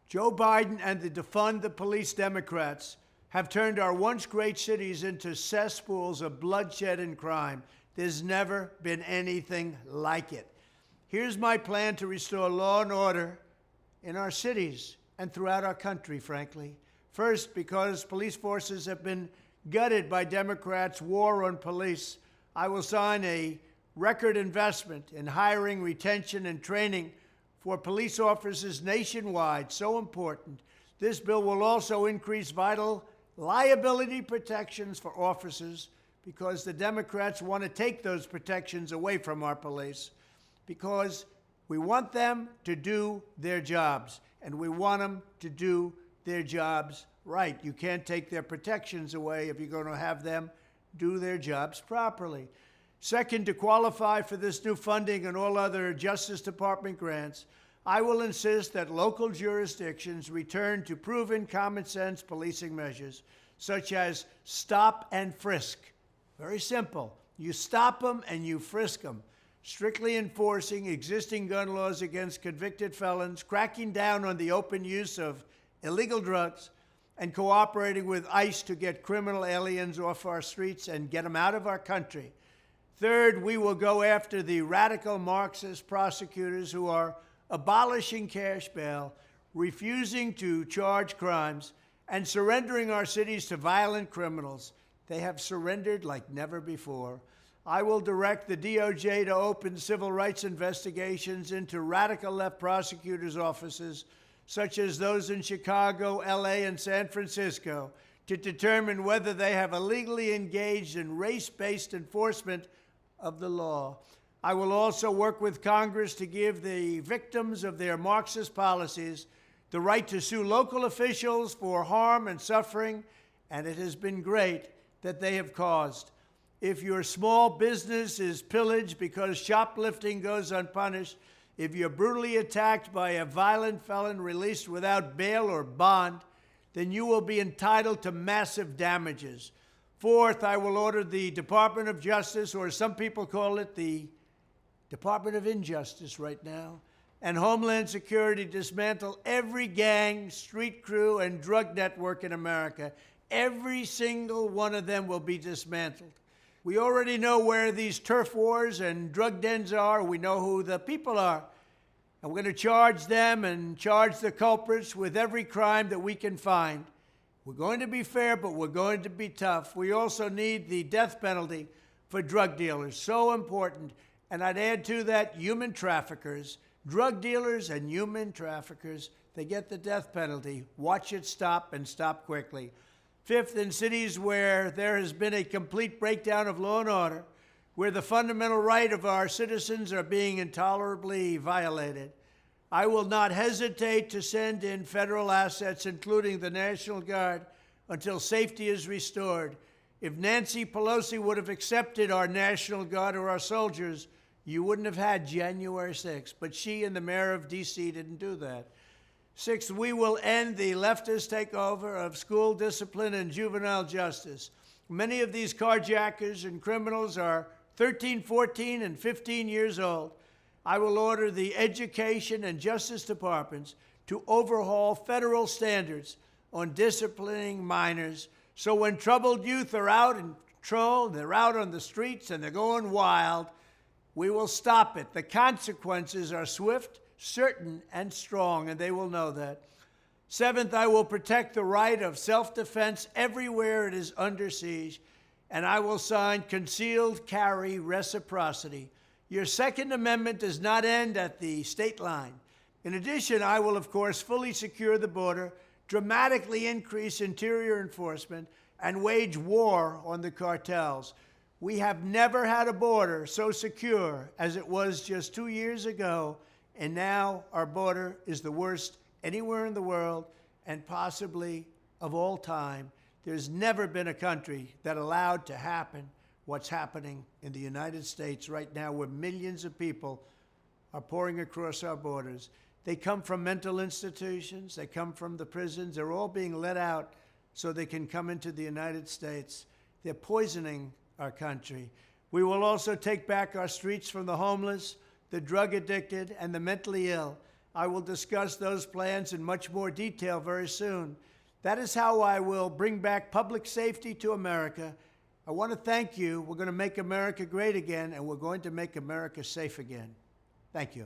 Joe Biden and the defund the police Democrats have turned our once great cities into cesspools of bloodshed and crime. There's never been anything like it. Here's my plan to restore law and order in our cities and throughout our country, frankly. First, because police forces have been gutted by Democrats' war on police, I will sign a record investment in hiring, retention, and training for police officers nationwide. So important. This bill will also increase vital liability protections for officers because the Democrats want to take those protections away from our police because we want them to do their jobs, and we want them to do their jobs right. You can't take their protections away if you're going to have them do their jobs properly. Second, to qualify for this new funding and all other Justice Department grants, I will insist that local jurisdictions return to proven common sense policing measures, such as stop and frisk. Very simple. You stop them and you frisk them. Strictly enforcing existing gun laws against convicted felons, cracking down on the open use of illegal drugs, and cooperating with ICE to get criminal aliens off our streets and get them out of our country. Third, we will go after the radical Marxist prosecutors who are abolishing cash bail, refusing to charge crimes, and surrendering our cities to violent criminals. They have surrendered like never before. I will direct the DOJ to open civil rights investigations into radical left prosecutors' offices, such as those in Chicago, LA, and San Francisco, to determine whether they have illegally engaged in race-based enforcement of the law. I will also work with Congress to give the victims of their Marxist policies the right to sue local officials for harm and suffering, and it has been great that they have caused. If your small business is pillaged because shoplifting goes unpunished, if you're brutally attacked by a violent felon released without bail or bond, then you will be entitled to massive damages. Fourth, I will order the Department of Justice, or some people call it the Department of Injustice right now, and Homeland Security dismantle every gang, street crew, and drug network in America. Every single one of them will be dismantled. We already know where these turf wars and drug dens are. We know who the people are. And we're going to charge them and charge the culprits with every crime that we can find. We're going to be fair, but we're going to be tough. We also need the death penalty for drug dealers. So important. And I'd add to that human traffickers, drug dealers and human traffickers. They get the death penalty. Watch it stop and stop quickly. Fifth, in cities where there has been a complete breakdown of law and order, where the fundamental right of our citizens are being intolerably violated, I will not hesitate to send in federal assets, including the National Guard, until safety is restored. If Nancy Pelosi would have accepted our National Guard or our soldiers, you wouldn't have had January 6th. But she and the mayor of D.C. didn't do that. Sixth, we will end the leftist takeover of school discipline and juvenile justice. Many of these carjackers and criminals are 13, 14, and 15 years old. I will order the Education and Justice Departments to overhaul federal standards on disciplining minors, so when troubled youth are out in control, they're out on the streets and they're going wild, we will stop it. The consequences are swift, certain, and strong, and they will know that. Seventh, I will protect the right of self-defense everywhere it is under siege, and I will sign concealed carry reciprocity. Your Second Amendment does not end at the state line. In addition, I will, of course, fully secure the border, dramatically increase interior enforcement, and wage war on the cartels. We have never had a border so secure as it was just 2 years ago, and now our border is the worst anywhere in the world and possibly of all time. There's never been a country that allowed to happen what's happening in the United States right now, where millions of people are pouring across our borders. They come from mental institutions. They come from the prisons. They're all being let out so they can come into the United States. They're poisoning our country. We will also take back our streets from the homeless, the drug addicted, and the mentally ill. I will discuss those plans in much more detail very soon. That is how I will bring back public safety to America. I want to thank you. We're going to make America great again, and we're going to make America safe again. Thank you.